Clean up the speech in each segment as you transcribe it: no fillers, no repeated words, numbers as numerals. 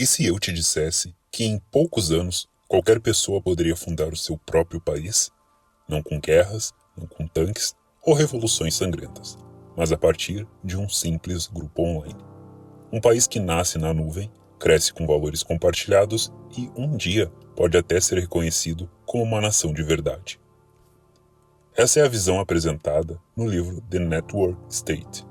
E se eu te dissesse que em poucos anos qualquer pessoa poderia fundar o seu próprio país? Não com guerras, não com tanques ou revoluções sangrentas, mas a partir de um simples grupo online. Um país que nasce na nuvem, cresce com valores compartilhados e um dia pode até ser reconhecido como uma nação de verdade. Essa é a visão apresentada no livro The Network State.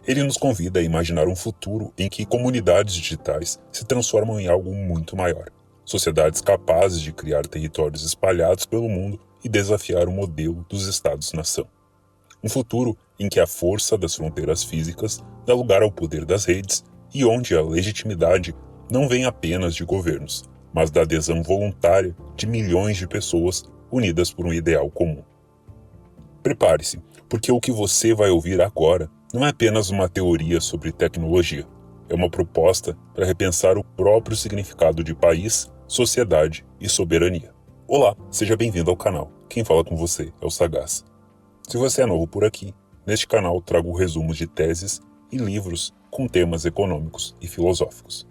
Ele nos convida a imaginar um futuro em que comunidades digitais se transformam em algo muito maior. Sociedades capazes de criar territórios espalhados pelo mundo e desafiar o modelo dos Estados-nação. Um futuro em que a força das fronteiras físicas dá lugar ao poder das redes e onde a legitimidade não vem apenas de governos, mas da adesão voluntária de milhões de pessoas unidas por um ideal comum. Prepare-se, porque o que você vai ouvir agora não é apenas uma teoria sobre tecnologia. É uma proposta para repensar o próprio significado de país, sociedade e soberania. Olá, seja bem-vindo ao canal. Quem fala com você é o Sagaz. Se você é novo por aqui, neste canal trago resumos de teses e livros com temas econômicos e filosóficos.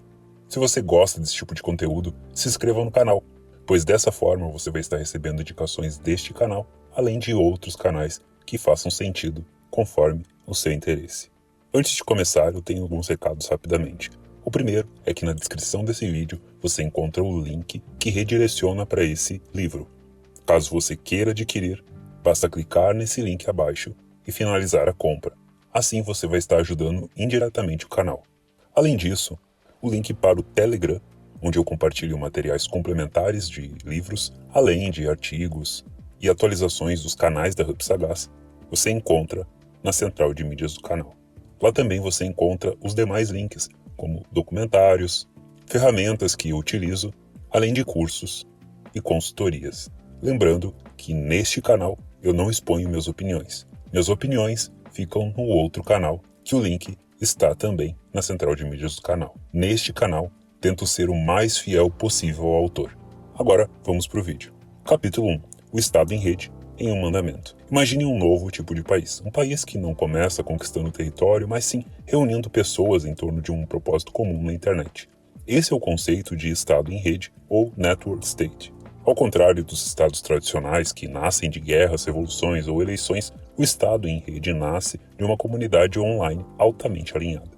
Se você gosta desse tipo de conteúdo, se inscreva no canal, pois dessa forma você vai estar recebendo indicações deste canal, além de outros canais que façam sentido conforme o seu interesse. Antes de começar, eu tenho alguns recados rapidamente. O primeiro é que na descrição desse vídeo você encontra o link que redireciona para esse livro. Caso você queira adquirir, basta clicar nesse link abaixo e finalizar a compra. Assim você vai estar ajudando indiretamente o canal. Além disso, o link para o Telegram, onde eu compartilho materiais complementares de livros, além de artigos e atualizações dos canais da Hub Sagaz, você encontra na central de mídias do canal. Lá também você encontra os demais links, como documentários, ferramentas que eu utilizo, além de cursos e consultorias. Lembrando que neste canal eu não exponho minhas opiniões. Minhas opiniões ficam no outro canal, que o link está também na central de mídias do canal. Neste canal, tento ser o mais fiel possível ao autor. Agora, vamos para o vídeo. Capítulo 1. O Estado em Rede em um mandamento. Imagine um novo tipo de país. Um país que não começa conquistando território, mas sim reunindo pessoas em torno de um propósito comum na internet. Esse é o conceito de Estado em Rede, ou Network State. Ao contrário dos estados tradicionais que nascem de guerras, revoluções ou eleições, o Estado em Rede nasce de uma comunidade online altamente alinhada.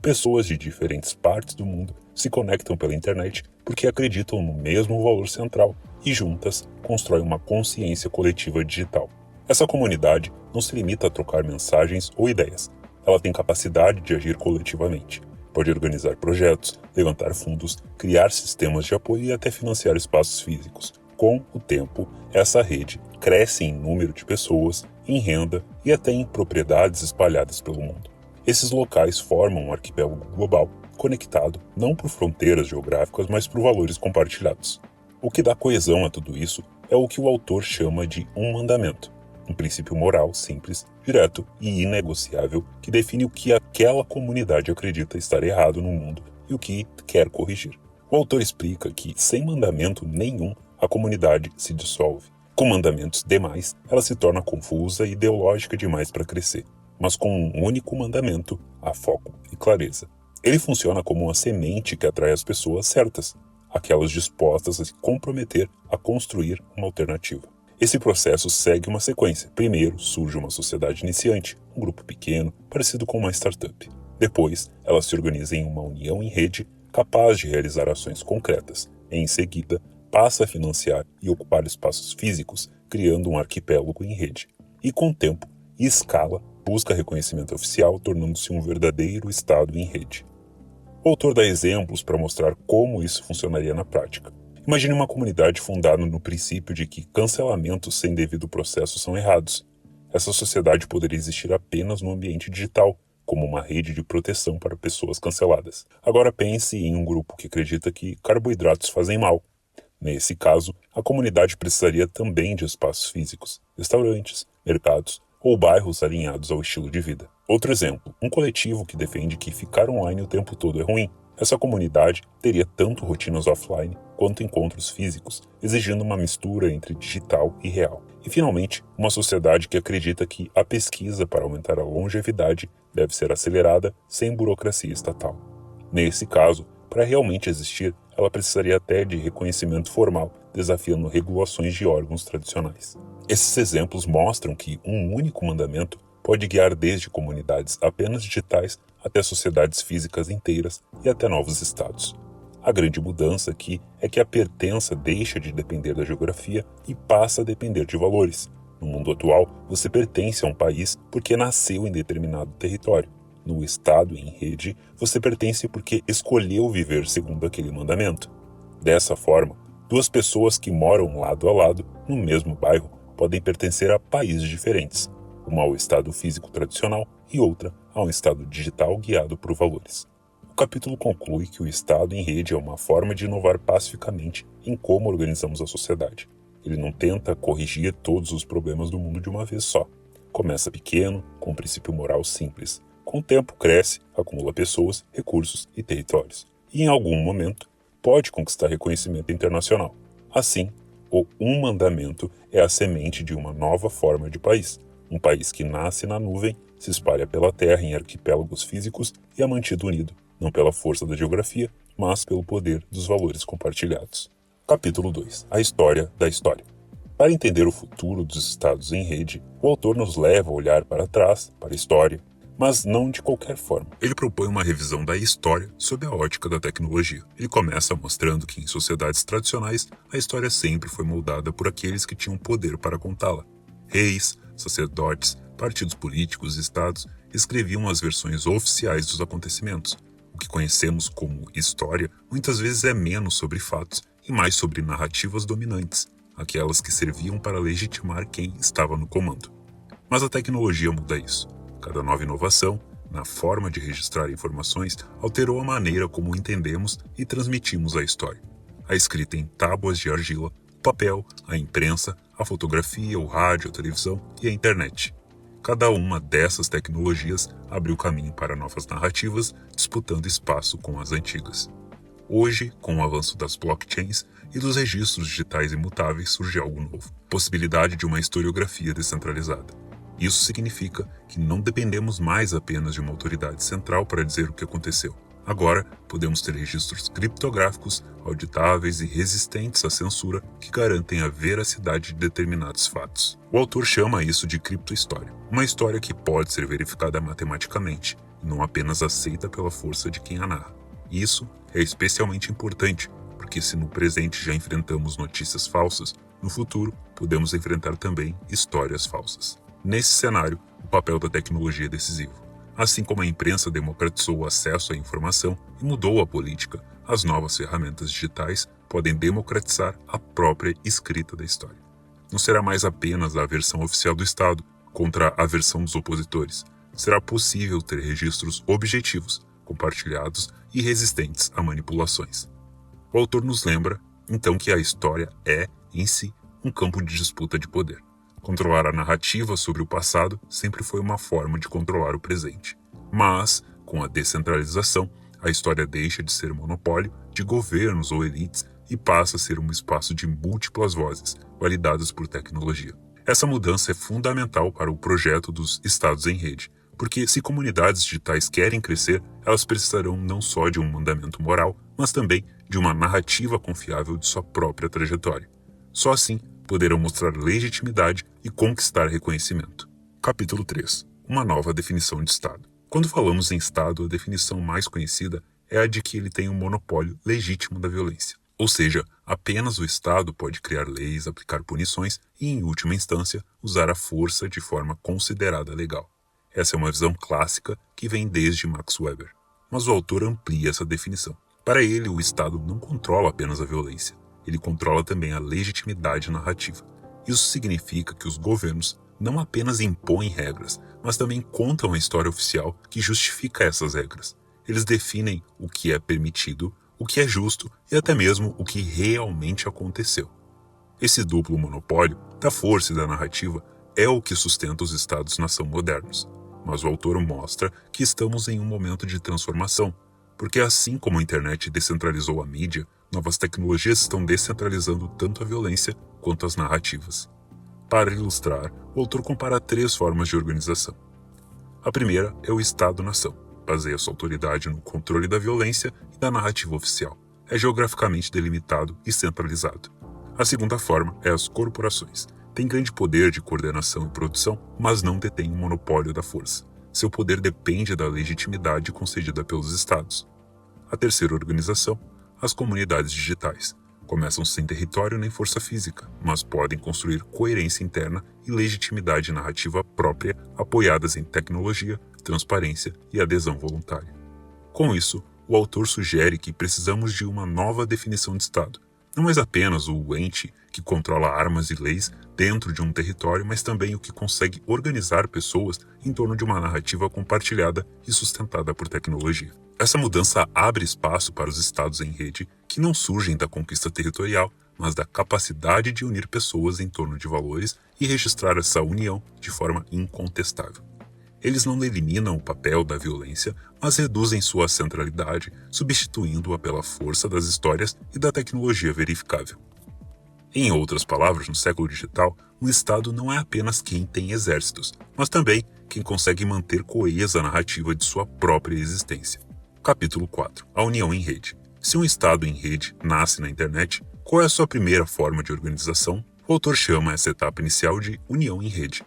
Pessoas de diferentes partes do mundo se conectam pela internet porque acreditam no mesmo valor central e juntas constroem uma consciência coletiva digital. Essa comunidade não se limita a trocar mensagens ou ideias. Ela tem capacidade de agir coletivamente. Pode organizar projetos, levantar fundos, criar sistemas de apoio e até financiar espaços físicos. Com o tempo, essa rede cresce em número de pessoas, em renda e até em propriedades espalhadas pelo mundo. Esses locais formam um arquipélago global, conectado não por fronteiras geográficas, mas por valores compartilhados. O que dá coesão a tudo isso é o que o autor chama de um mandamento, um princípio moral simples, direto e inegociável que define o que aquela comunidade acredita estar errado no mundo e o que quer corrigir. O autor explica que, sem mandamento nenhum, a comunidade se dissolve. Com mandamentos demais, ela se torna confusa e ideológica demais para crescer. Mas com um único mandamento, há foco e clareza. Ele funciona como uma semente que atrai as pessoas certas, aquelas dispostas a se comprometer a construir uma alternativa. Esse processo segue uma sequência. Primeiro surge uma sociedade iniciante, um grupo pequeno, parecido com uma startup. Depois, ela se organiza em uma união em rede, capaz de realizar ações concretas. Em seguida, passa a financiar e ocupar espaços físicos, criando um arquipélago em rede. E com o tempo e escala, busca reconhecimento oficial, tornando-se um verdadeiro Estado em rede. O autor dá exemplos para mostrar como isso funcionaria na prática. Imagine uma comunidade fundada no princípio de que cancelamentos sem devido processo são errados. Essa sociedade poderia existir apenas no ambiente digital, como uma rede de proteção para pessoas canceladas. Agora pense em um grupo que acredita que carboidratos fazem mal. Nesse caso, a comunidade precisaria também de espaços físicos, restaurantes, mercados ou bairros alinhados ao estilo de vida. Outro exemplo, um coletivo que defende que ficar online o tempo todo é ruim. Essa comunidade teria tanto rotinas offline quanto encontros físicos, exigindo uma mistura entre digital e real. E finalmente, uma sociedade que acredita que a pesquisa para aumentar a longevidade deve ser acelerada sem burocracia estatal. Nesse caso, para realmente existir, ela precisaria até de reconhecimento formal, desafiando regulações de órgãos tradicionais. Esses exemplos mostram que um único mandamento pode guiar desde comunidades apenas digitais até sociedades físicas inteiras e até novos estados. A grande mudança aqui é que a pertença deixa de depender da geografia e passa a depender de valores. No mundo atual, você pertence a um país porque nasceu em determinado território. No estado e em rede, você pertence porque escolheu viver segundo aquele mandamento. Dessa forma, duas pessoas que moram lado a lado no mesmo bairro podem pertencer a países diferentes, uma ao estado físico tradicional e outra a um estado digital guiado por valores. O capítulo conclui que o Estado em rede é uma forma de inovar pacificamente em como organizamos a sociedade. Ele não tenta corrigir todos os problemas do mundo de uma vez só. Começa pequeno, com um princípio moral simples. Com o tempo cresce, acumula pessoas, recursos e territórios. E em algum momento, pode conquistar reconhecimento internacional. Assim, o Um Mandamento é a semente de uma nova forma de país. Um país que nasce na nuvem, se espalha pela terra em arquipélagos físicos e é mantido unido, não pela força da geografia, mas pelo poder dos valores compartilhados. Capítulo 2. A história da história. Para entender o futuro dos estados em rede, o autor nos leva a olhar para trás, para a história, mas não de qualquer forma. Ele propõe uma revisão da história sob a ótica da tecnologia. Ele começa mostrando que em sociedades tradicionais, a história sempre foi moldada por aqueles que tinham poder para contá-la. Reis, sacerdotes, partidos políticos e estados escreviam as versões oficiais dos acontecimentos. O que conhecemos como história muitas vezes é menos sobre fatos e mais sobre narrativas dominantes, aquelas que serviam para legitimar quem estava no comando. Mas a tecnologia muda isso. Cada nova inovação, na forma de registrar informações, alterou a maneira como entendemos e transmitimos a história. A escrita em tábuas de argila, o papel, a imprensa, a fotografia, o rádio, a televisão e a internet. Cada uma dessas tecnologias abriu caminho para novas narrativas, disputando espaço com as antigas. Hoje, com o avanço das blockchains e dos registros digitais imutáveis, surge algo novo: a possibilidade de uma historiografia descentralizada. Isso significa que não dependemos mais apenas de uma autoridade central para dizer o que aconteceu. Agora, podemos ter registros criptográficos, auditáveis e resistentes à censura que garantem a veracidade de determinados fatos. O autor chama isso de criptohistória, uma história que pode ser verificada matematicamente, e não apenas aceita pela força de quem a narra. Isso é especialmente importante, porque se no presente já enfrentamos notícias falsas, no futuro podemos enfrentar também histórias falsas. Nesse cenário, o papel da tecnologia é decisivo. Assim como a imprensa democratizou o acesso à informação e mudou a política, as novas ferramentas digitais podem democratizar a própria escrita da história. Não será mais apenas a versão oficial do Estado contra a versão dos opositores. Será possível ter registros objetivos, compartilhados e resistentes a manipulações. O autor nos lembra, então, que a história é, em si, um campo de disputa de poder. Controlar a narrativa sobre o passado sempre foi uma forma de controlar o presente. Mas, com a descentralização, a história deixa de ser monopólio de governos ou elites e passa a ser um espaço de múltiplas vozes, validadas por tecnologia. Essa mudança é fundamental para o projeto dos Estados em Rede, porque se comunidades digitais querem crescer, elas precisarão não só de um mandamento moral, mas também de uma narrativa confiável de sua própria trajetória. Só assim, poderão mostrar legitimidade e conquistar reconhecimento. Capítulo 3. Uma nova definição de Estado. Quando falamos em Estado, a definição mais conhecida é a de que ele tem um monopólio legítimo da violência. Ou seja, apenas o Estado pode criar leis, aplicar punições e, em última instância, usar a força de forma considerada legal. Essa é uma visão clássica que vem desde Max Weber. Mas o autor amplia essa definição. Para ele, o Estado não controla apenas a violência. Ele controla também a legitimidade narrativa. Isso significa que os governos não apenas impõem regras, mas também contam a história oficial que justifica essas regras. Eles definem o que é permitido, o que é justo e até mesmo o que realmente aconteceu. Esse duplo monopólio da força e da narrativa é o que sustenta os Estados-nação modernos. Mas o autor mostra que estamos em um momento de transformação, porque assim como a internet descentralizou a mídia, novas tecnologias estão descentralizando tanto a violência quanto as narrativas. Para ilustrar, o autor compara 3 formas de organização. A primeira é o Estado-nação. Baseia sua autoridade no controle da violência e da narrativa oficial. É geograficamente delimitado e centralizado. A segunda forma é as corporações. Têm grande poder de coordenação e produção, mas não detêm o monopólio da força. Seu poder depende da legitimidade concedida pelos estados. A terceira organização, as comunidades digitais. Começam sem território nem força física, mas podem construir coerência interna e legitimidade narrativa própria apoiadas em tecnologia, transparência e adesão voluntária. Com isso, o autor sugere que precisamos de uma nova definição de Estado. Não mais apenas o ente que controla armas e leis dentro de um território, mas também o que consegue organizar pessoas em torno de uma narrativa compartilhada e sustentada por tecnologia. Essa mudança abre espaço para os estados em rede que não surgem da conquista territorial, mas da capacidade de unir pessoas em torno de valores e registrar essa união de forma incontestável. Eles não eliminam o papel da violência, mas reduzem sua centralidade, substituindo-a pela força das histórias e da tecnologia verificável. Em outras palavras, no século digital, um Estado não é apenas quem tem exércitos, mas também quem consegue manter coesa a narrativa de sua própria existência. Capítulo 4. A união em rede. Se um Estado em rede nasce na internet, qual é a sua primeira forma de organização? O autor chama essa etapa inicial de união em rede.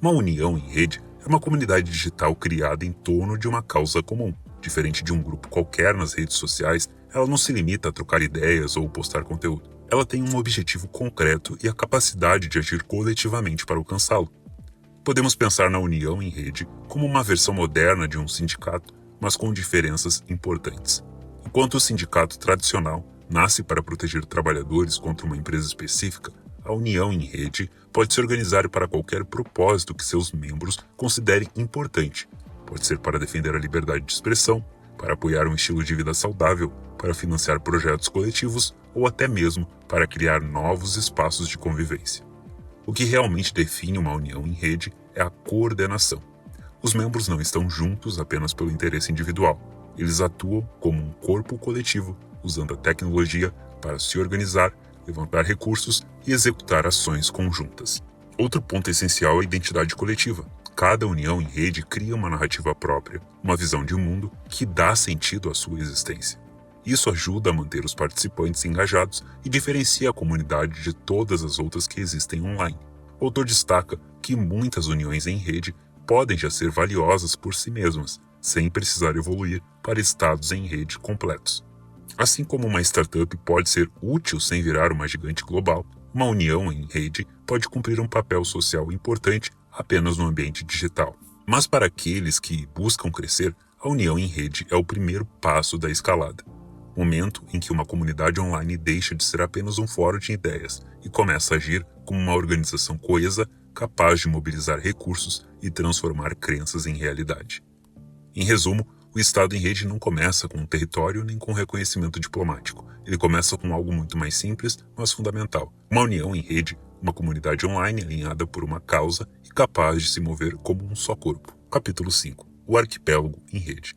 Uma união em rede é uma comunidade digital criada em torno de uma causa comum. Diferente de um grupo qualquer nas redes sociais, ela não se limita a trocar ideias ou postar conteúdo. Ela tem um objetivo concreto e a capacidade de agir coletivamente para alcançá-lo. Podemos pensar na união em rede como uma versão moderna de um sindicato, mas com diferenças importantes. Enquanto o sindicato tradicional nasce para proteger trabalhadores contra uma empresa específica, a união em rede pode se organizar para qualquer propósito que seus membros considerem importante. Pode ser para defender a liberdade de expressão, para apoiar um estilo de vida saudável, para financiar projetos coletivos ou até mesmo para criar novos espaços de convivência. O que realmente define uma união em rede é a coordenação. Os membros não estão juntos apenas pelo interesse individual. Eles atuam como um corpo coletivo, usando a tecnologia para se organizar, levantar recursos e executar ações conjuntas. Outro ponto essencial é a identidade coletiva. Cada união em rede cria uma narrativa própria, uma visão de mundo que dá sentido à sua existência. Isso ajuda a manter os participantes engajados e diferencia a comunidade de todas as outras que existem online. O autor destaca que muitas uniões em rede podem já ser valiosas por si mesmas, sem precisar evoluir para estados em rede completos. Assim como uma startup pode ser útil sem virar uma gigante global, uma união em rede pode cumprir um papel social importante apenas no ambiente digital. Mas para aqueles que buscam crescer, a união em rede é o primeiro passo da escalada. Momento em que uma comunidade online deixa de ser apenas um fórum de ideias e começa a agir como uma organização coesa, capaz de mobilizar recursos e transformar crenças em realidade. Em resumo, o Estado em rede não começa com um território nem com reconhecimento diplomático. Ele começa com algo muito mais simples, mas fundamental. Uma união em rede, uma comunidade online alinhada por uma causa e capaz de se mover como um só corpo. Capítulo 5. O arquipélago em rede.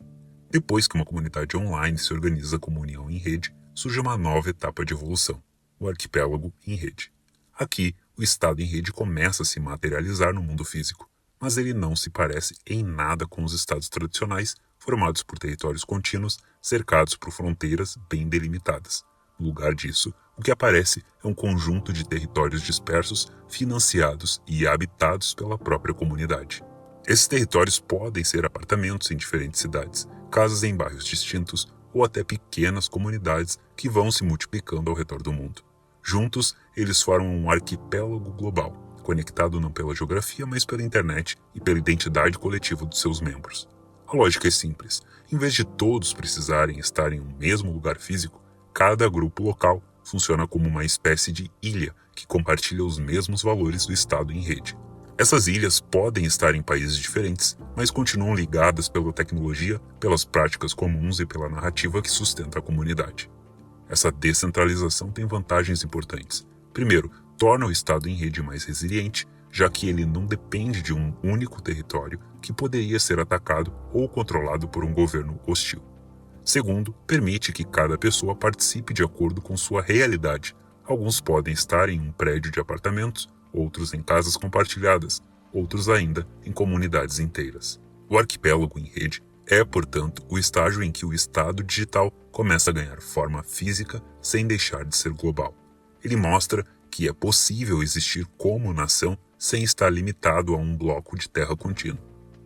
Depois que uma comunidade online se organiza como união em rede, surge uma nova etapa de evolução, o arquipélago em rede. Aqui, o Estado em rede começa a se materializar no mundo físico, mas ele não se parece em nada com os estados tradicionais, formados por territórios contínuos, cercados por fronteiras bem delimitadas. No lugar disso, o que aparece é um conjunto de territórios dispersos, financiados e habitados pela própria comunidade. Esses territórios podem ser apartamentos em diferentes cidades, casas em bairros distintos ou até pequenas comunidades que vão se multiplicando ao redor do mundo. Juntos, eles formam um arquipélago global, conectado não pela geografia, mas pela internet e pela identidade coletiva dos seus membros. A lógica é simples. Em vez de todos precisarem estar em um mesmo lugar físico, cada grupo local funciona como uma espécie de ilha que compartilha os mesmos valores do Estado em rede. Essas ilhas podem estar em países diferentes, mas continuam ligadas pela tecnologia, pelas práticas comuns e pela narrativa que sustenta a comunidade. Essa descentralização tem vantagens importantes. Primeiro, torna o Estado em rede mais resiliente, já que ele não depende de um único território que poderia ser atacado ou controlado por um governo hostil. Segundo, permite que cada pessoa participe de acordo com sua realidade. Alguns podem estar em um prédio de apartamentos, outros em casas compartilhadas, outros ainda em comunidades inteiras. O arquipélago em rede é, portanto, o estágio em que o Estado digital começa a ganhar forma física sem deixar de ser global. Ele mostra que é possível existir como nação sem estar limitado a um bloco de terra contínuo.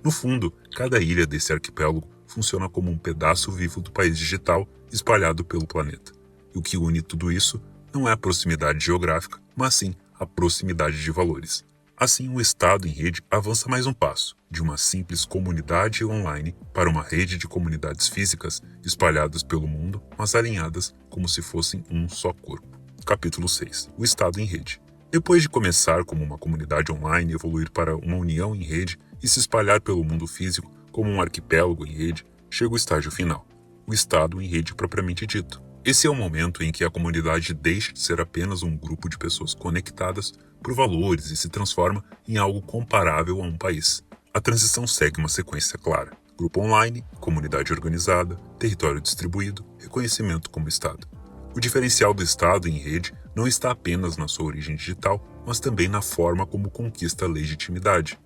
No fundo, cada ilha desse arquipélago funciona como um pedaço vivo do país digital espalhado pelo planeta. E o que une tudo isso não é a proximidade geográfica, mas sim a proximidade de valores. Assim, o Estado em rede avança mais um passo, de uma simples comunidade online para uma rede de comunidades físicas espalhadas pelo mundo, mas alinhadas como se fossem um só corpo. Capítulo 6. O Estado em rede. Depois de começar como uma comunidade online, evoluir para uma união em rede e se espalhar pelo mundo físico como um arquipélago em rede, chega o estágio final, o Estado em rede propriamente dito. Esse é o momento em que a comunidade deixa de ser apenas um grupo de pessoas conectadas por valores e se transforma em algo comparável a um país. A transição segue uma sequência clara: grupo online, comunidade organizada, território distribuído, reconhecimento como Estado. O diferencial do Estado em rede não está apenas na sua origem digital, mas também na forma como conquista legitimidade.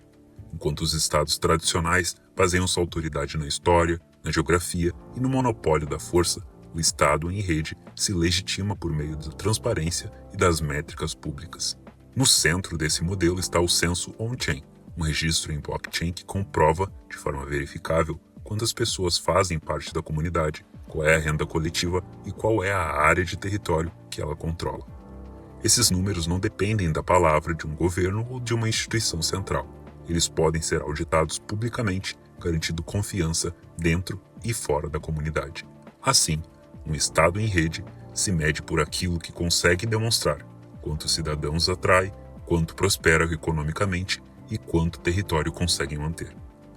Enquanto os Estados tradicionais baseiam sua autoridade na história, na geografia e no monopólio da força, o Estado em rede se legitima por meio da transparência e das métricas públicas. No centro desse modelo está o censo on-chain, um registro em blockchain que comprova, de forma verificável, quantas pessoas fazem parte da comunidade, qual é a renda coletiva e qual é a área de território que ela controla. Esses números não dependem da palavra de um governo ou de uma instituição central. Eles podem ser auditados publicamente, garantindo confiança dentro e fora da comunidade. Assim, um Estado em rede se mede por aquilo que consegue demonstrar: quantos cidadãos atrai, quanto prospera economicamente e quanto território consegue manter.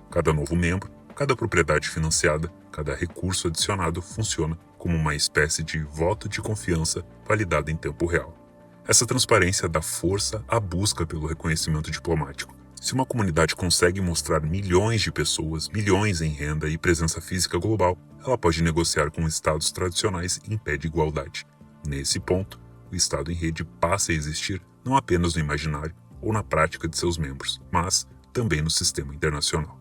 Cada novo membro, cada propriedade financiada, cada recurso adicionado funciona como uma espécie de voto de confiança validado em tempo real. Essa transparência dá força à busca pelo reconhecimento diplomático. Se uma comunidade consegue mostrar milhões de pessoas, milhões em renda e presença física global, ela pode negociar com estados tradicionais em pé de igualdade. Nesse ponto, o Estado em rede passa a existir não apenas no imaginário ou na prática de seus membros, mas também no sistema internacional.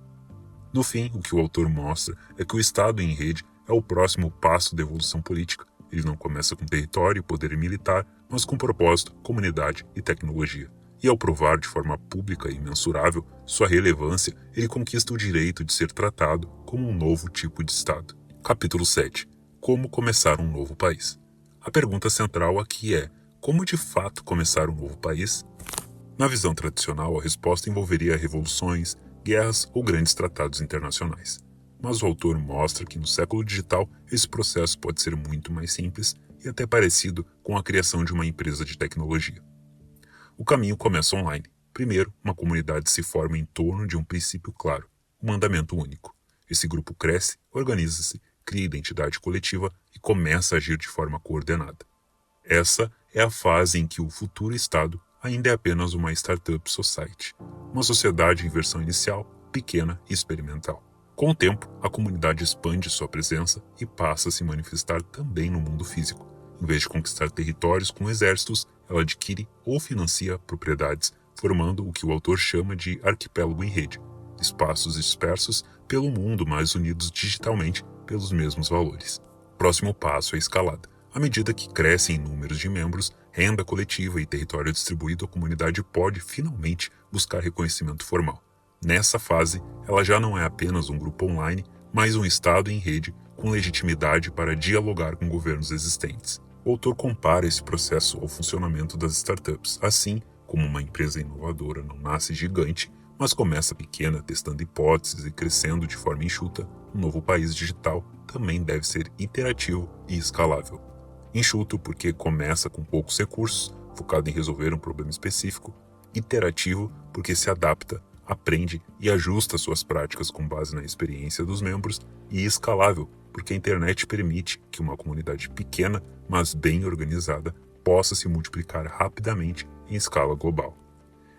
No fim, o que o autor mostra é que o Estado em rede é o próximo passo da evolução política. Ele não começa com território e poder militar, mas com propósito, comunidade e tecnologia. E ao provar de forma pública e mensurável sua relevância, ele conquista o direito de ser tratado como um novo tipo de Estado. Capítulo 7. Como começar um novo país? A pergunta central aqui é: como de fato começar um novo país? Na visão tradicional, a resposta envolveria revoluções, guerras ou grandes tratados internacionais. Mas o autor mostra que no século digital esse processo pode ser muito mais simples e até parecido com a criação de uma empresa de tecnologia. O caminho começa online. Primeiro, uma comunidade se forma em torno de um princípio claro, um mandamento único. Esse grupo cresce, organiza-se, cria identidade coletiva e começa a agir de forma coordenada. Essa é a fase em que o futuro Estado ainda é apenas uma startup society, uma sociedade em versão inicial, pequena e experimental. Com o tempo, a comunidade expande sua presença e passa a se manifestar também no mundo físico. Em vez de conquistar territórios com exércitos, ela adquire ou financia propriedades, formando o que o autor chama de arquipélago em rede, espaços dispersos pelo mundo, mas unidos digitalmente pelos mesmos valores. Próximo passo é a escalada. À medida que crescem números de membros, renda coletiva e território distribuído, a comunidade pode finalmente buscar reconhecimento formal. Nessa fase, ela já não é apenas um grupo online, mas um Estado em rede com legitimidade para dialogar com governos existentes. O autor compara esse processo ao funcionamento das startups. Assim como uma empresa inovadora não nasce gigante, mas começa pequena, testando hipóteses e crescendo de forma enxuta, um novo país digital também deve ser iterativo e escalável. Enxuto porque começa com poucos recursos, focado em resolver um problema específico. Iterativo porque se adapta, aprende e ajusta suas práticas com base na experiência dos membros. E escalável porque a internet permite que uma comunidade pequena, mas bem organizada, possa se multiplicar rapidamente em escala global.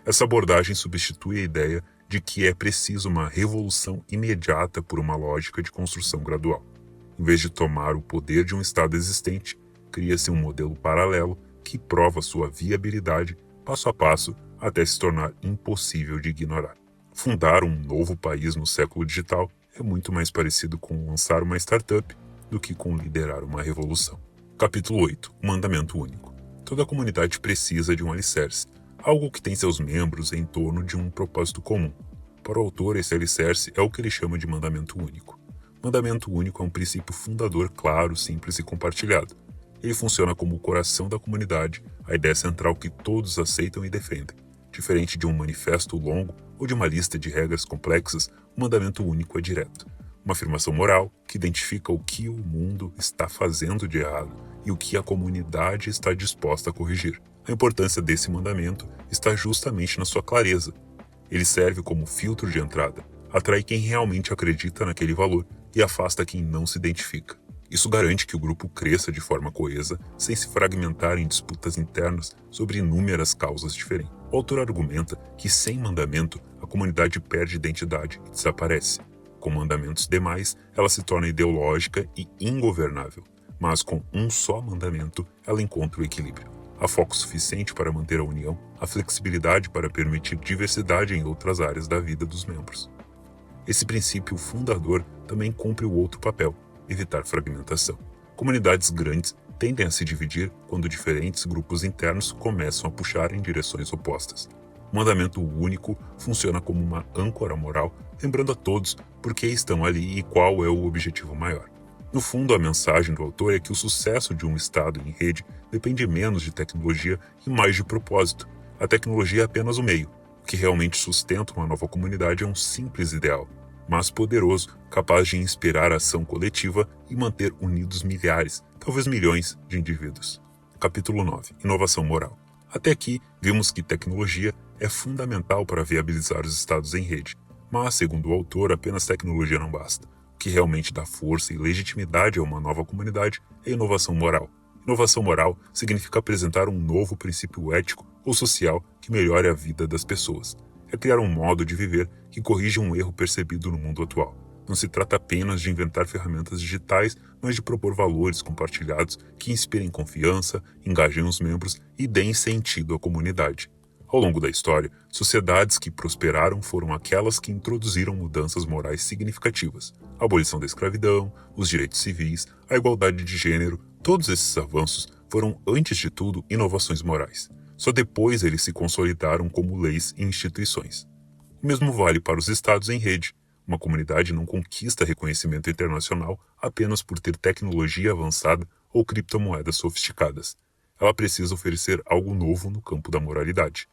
Essa abordagem substitui a ideia de que é preciso uma revolução imediata por uma lógica de construção gradual. Em vez de tomar o poder de um Estado existente, cria-se um modelo paralelo que prova sua viabilidade passo a passo até se tornar impossível de ignorar. Fundar um novo país no século digital é muito mais parecido com lançar uma startup do que com liderar uma revolução. Capítulo 8. O Mandamento Único. Toda comunidade precisa de um alicerce, algo que tem seus membros em torno de um propósito comum. Para o autor, esse alicerce é o que ele chama de mandamento único. Mandamento único é um princípio fundador claro, simples e compartilhado. Ele funciona como o coração da comunidade, a ideia central que todos aceitam e defendem. Diferente de um manifesto longo ou de uma lista de regras complexas, o mandamento único é direto. Uma afirmação moral que identifica o que o mundo está fazendo de errado e o que a comunidade está disposta a corrigir. A importância desse mandamento está justamente na sua clareza. Ele serve como filtro de entrada, atrai quem realmente acredita naquele valor e afasta quem não se identifica. Isso garante que o grupo cresça de forma coesa, sem se fragmentar em disputas internas sobre inúmeras causas diferentes. O autor argumenta que sem mandamento, a comunidade perde identidade e desaparece. Com mandamentos demais, ela se torna ideológica e ingovernável, mas com um só mandamento, ela encontra o equilíbrio. Há foco suficiente para manter a união, a flexibilidade para permitir diversidade em outras áreas da vida dos membros. Esse princípio fundador também cumpre o outro papel, evitar fragmentação. Comunidades grandes tendem a se dividir quando diferentes grupos internos começam a puxar em direções opostas. O mandamento único funciona como uma âncora moral, lembrando a todos por que estão ali e qual é o objetivo maior. No fundo, a mensagem do autor é que o sucesso de um Estado em rede depende menos de tecnologia e mais de propósito. A tecnologia é apenas o meio. O que realmente sustenta uma nova comunidade é um simples ideal, mas poderoso, capaz de inspirar a ação coletiva e manter unidos milhares, talvez milhões, de indivíduos. Capítulo 9. Inovação moral. Até aqui, vimos que tecnologia é fundamental para viabilizar os estados em rede, mas, segundo o autor, apenas tecnologia não basta. O que realmente dá força e legitimidade a uma nova comunidade é inovação moral. Inovação moral significa apresentar um novo princípio ético ou social que melhore a vida das pessoas. É criar um modo de viver que corrija um erro percebido no mundo atual. Não se trata apenas de inventar ferramentas digitais, mas de propor valores compartilhados que inspirem confiança, engajem os membros e deem sentido à comunidade. Ao longo da história, sociedades que prosperaram foram aquelas que introduziram mudanças morais significativas. A abolição da escravidão, os direitos civis, a igualdade de gênero, todos esses avanços foram, antes de tudo, inovações morais. Só depois eles se consolidaram como leis e instituições. O mesmo vale para os estados em rede. Uma comunidade não conquista reconhecimento internacional apenas por ter tecnologia avançada ou criptomoedas sofisticadas. Ela precisa oferecer algo novo no campo da moralidade.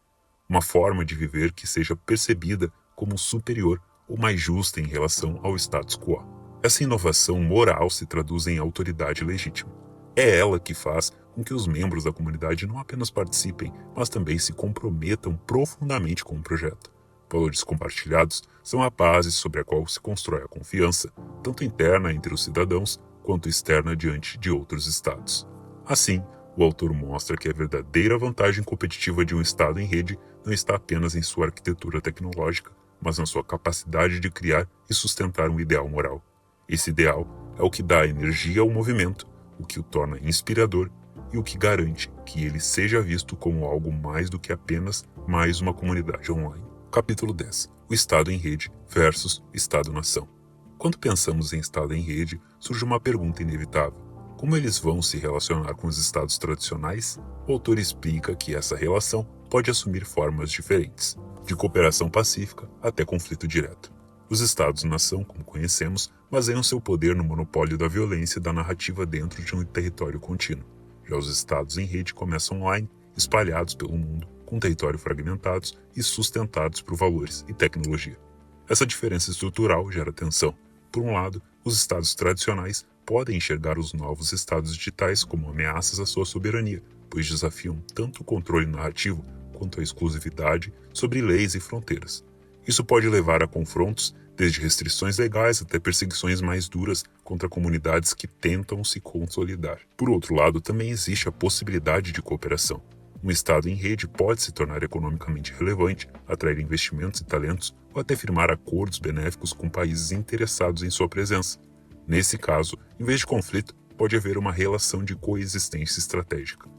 Uma forma de viver que seja percebida como superior ou mais justa em relação ao status quo. Essa inovação moral se traduz em autoridade legítima. É ela que faz com que os membros da comunidade não apenas participem, mas também se comprometam profundamente com o projeto. Valores compartilhados são a base sobre a qual se constrói a confiança, tanto interna entre os cidadãos, quanto externa diante de outros estados. Assim, o autor mostra que a verdadeira vantagem competitiva de um Estado em rede não está apenas em sua arquitetura tecnológica, mas na sua capacidade de criar e sustentar um ideal moral. Esse ideal é o que dá energia ao movimento, o que o torna inspirador e o que garante que ele seja visto como algo mais do que apenas mais uma comunidade online. Capítulo 10. O Estado em rede versus Estado-nação. Quando pensamos em Estado em rede, surge uma pergunta inevitável. Como eles vão se relacionar com os estados tradicionais? O autor explica que essa relação pode assumir formas diferentes, de cooperação pacífica até conflito direto. Os estados-nação, como conhecemos, baseiam seu poder no monopólio da violência e da narrativa dentro de um território contínuo. Já os estados em rede começam online, espalhados pelo mundo, com territórios fragmentados e sustentados por valores e tecnologia. Essa diferença estrutural gera tensão. Por um lado, os estados tradicionais podem enxergar os novos estados digitais como ameaças à sua soberania, pois desafiam tanto o controle narrativo quanto a exclusividade sobre leis e fronteiras. Isso pode levar a confrontos, desde restrições legais até perseguições mais duras contra comunidades que tentam se consolidar. Por outro lado, também existe a possibilidade de cooperação. Um Estado em rede pode se tornar economicamente relevante, atrair investimentos e talentos, ou até firmar acordos benéficos com países interessados em sua presença. Nesse caso, em vez de conflito, pode haver uma relação de coexistência estratégica.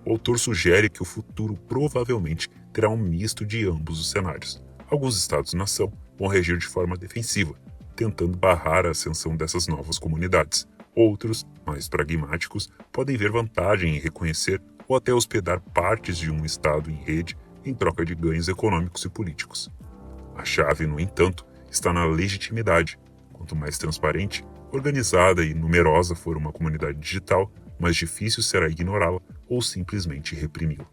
O autor sugere que o futuro provavelmente terá um misto de ambos os cenários. Alguns estados-nação vão reagir de forma defensiva, tentando barrar a ascensão dessas novas comunidades. Outros, mais pragmáticos, podem ver vantagem em reconhecer ou até hospedar partes de um Estado em rede em troca de ganhos econômicos e políticos. A chave, no entanto, está na legitimidade. Quanto mais transparente, organizada e numerosa for uma comunidade digital, mais difícil será ignorá-la ou simplesmente reprimi-la.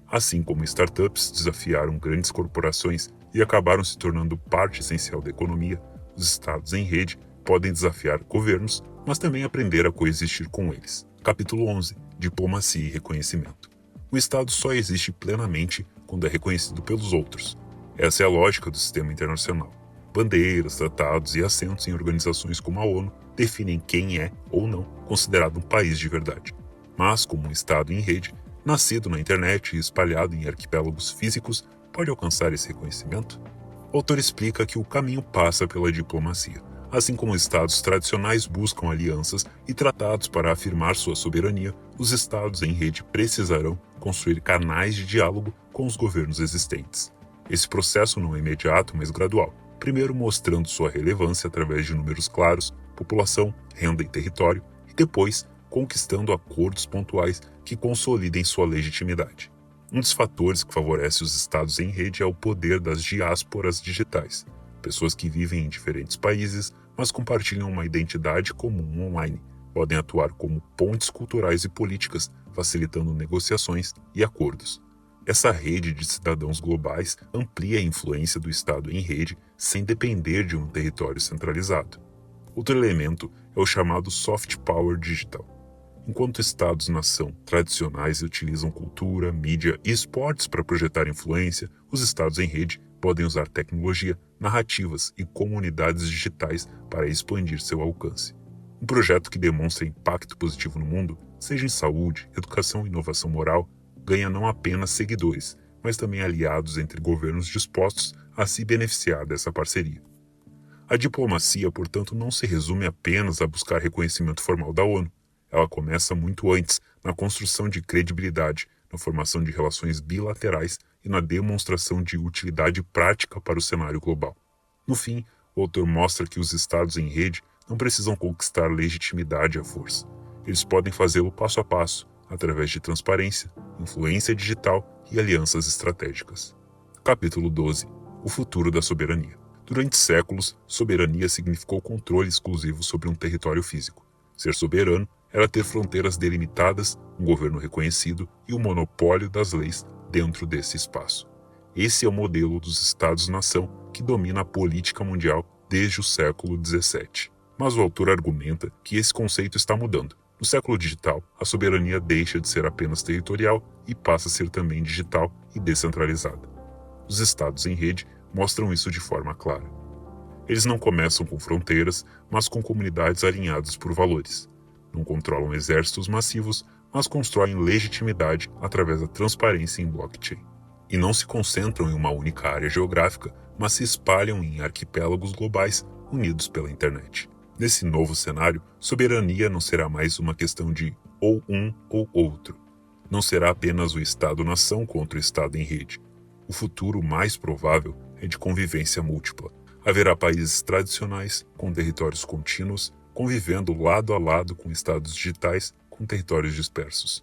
Assim como startups desafiaram grandes corporações e acabaram se tornando parte essencial da economia, os estados em rede podem desafiar governos, mas também aprender a coexistir com eles. Capítulo 11. Diplomacia e reconhecimento. O Estado só existe plenamente quando é reconhecido pelos outros. Essa é a lógica do sistema internacional. Bandeiras, tratados e assentos em organizações como a ONU definem quem é ou não considerado um país de verdade. Mas, como um Estado em rede, nascido na internet e espalhado em arquipélagos físicos, pode alcançar esse reconhecimento? O autor explica que o caminho passa pela diplomacia. Assim como os estados tradicionais buscam alianças e tratados para afirmar sua soberania, os estados em rede precisarão construir canais de diálogo com os governos existentes. Esse processo não é imediato, mas gradual, primeiro mostrando sua relevância através de números claros, população, renda e território, e depois conquistando acordos pontuais que consolidem sua legitimidade. Um dos fatores que favorece os estados em rede é o poder das diásporas digitais, pessoas que vivem em diferentes países, mas compartilham uma identidade comum online, podem atuar como pontes culturais e políticas, facilitando negociações e acordos. Essa rede de cidadãos globais amplia a influência do Estado em rede sem depender de um território centralizado. Outro elemento é o chamado soft power digital. Enquanto Estados-nação tradicionais utilizam cultura, mídia e esportes para projetar influência, os Estados em rede podem usar tecnologia, narrativas e comunidades digitais para expandir seu alcance. Um projeto que demonstra impacto positivo no mundo, seja em saúde, educação e inovação moral, ganha não apenas seguidores, mas também aliados entre governos dispostos a se beneficiar dessa parceria. A diplomacia, portanto, não se resume apenas a buscar reconhecimento formal da ONU. Ela começa muito antes, na construção de credibilidade, na formação de relações bilaterais e na demonstração de utilidade prática para o cenário global. No fim, o autor mostra que os estados em rede não precisam conquistar legitimidade à força. Eles podem fazê-lo passo a passo, através de transparência, influência digital e alianças estratégicas. Capítulo 12. O futuro da soberania. Durante séculos, soberania significou controle exclusivo sobre um território físico. Ser soberano era ter fronteiras delimitadas, um governo reconhecido e o monopólio das leis dentro desse espaço. Esse é o modelo dos Estados-nação que domina a política mundial desde o século XVII. Mas o autor argumenta que esse conceito está mudando. No século digital, a soberania deixa de ser apenas territorial e passa a ser também digital e descentralizada. Os Estados em rede mostram isso de forma clara. Eles não começam com fronteiras, mas com comunidades alinhadas por valores. Não controlam exércitos massivos, mas constroem legitimidade através da transparência em blockchain. E não se concentram em uma única área geográfica, mas se espalham em arquipélagos globais unidos pela internet. Nesse novo cenário, soberania não será mais uma questão de ou um ou outro. Não será apenas o Estado-nação contra o Estado em rede. O futuro mais provável é de convivência múltipla. Haverá países tradicionais, com territórios contínuos, convivendo lado a lado com estados digitais com territórios dispersos.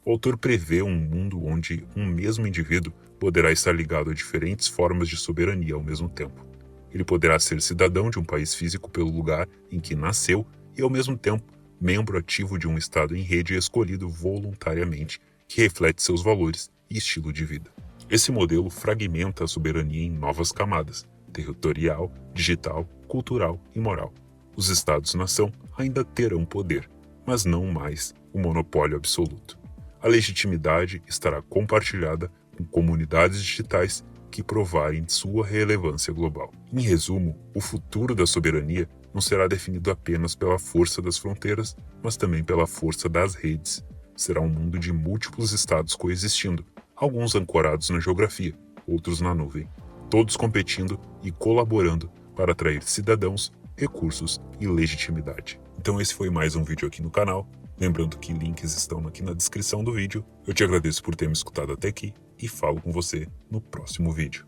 O autor prevê um mundo onde um mesmo indivíduo poderá estar ligado a diferentes formas de soberania ao mesmo tempo. Ele poderá ser cidadão de um país físico pelo lugar em que nasceu e, ao mesmo tempo, membro ativo de um estado em rede escolhido voluntariamente que reflete seus valores e estilo de vida. Esse modelo fragmenta a soberania em novas camadas: territorial, digital, cultural e moral. Os Estados-nação ainda terão poder, mas não mais o monopólio absoluto. A legitimidade estará compartilhada com comunidades digitais que provarem sua relevância global. Em resumo, o futuro da soberania não será definido apenas pela força das fronteiras, mas também pela força das redes. Será um mundo de múltiplos estados coexistindo, alguns ancorados na geografia, outros na nuvem, todos competindo e colaborando para atrair cidadãos, recursos e legitimidade. Então esse foi mais um vídeo aqui no canal. Lembrando que links estão aqui na descrição do vídeo. Eu te agradeço por ter me escutado até aqui e falo com você no próximo vídeo.